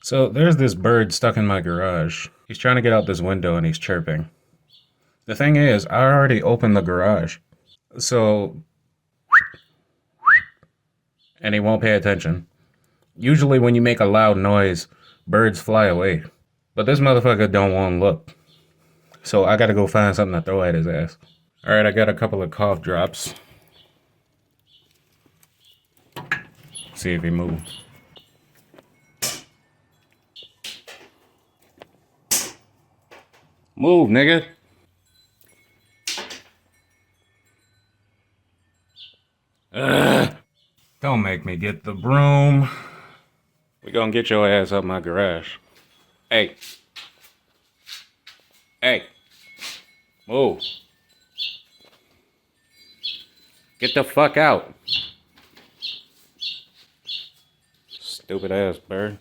So there's this bird stuck in my garage. He's trying to get out this window and he's chirping. The thing is, I already opened the garage. So, and he won't pay attention. Usually when you make a loud noise, birds fly away. But this motherfucker don't want to look. So I gotta go find something to throw at his ass. Alright, I got a couple of cough drops. See if he moves. Move, nigga. Ugh. Don't make me get the broom. We gonna get your ass up my garage. Hey. Hey. Move. Get the fuck out. Stupid ass bird.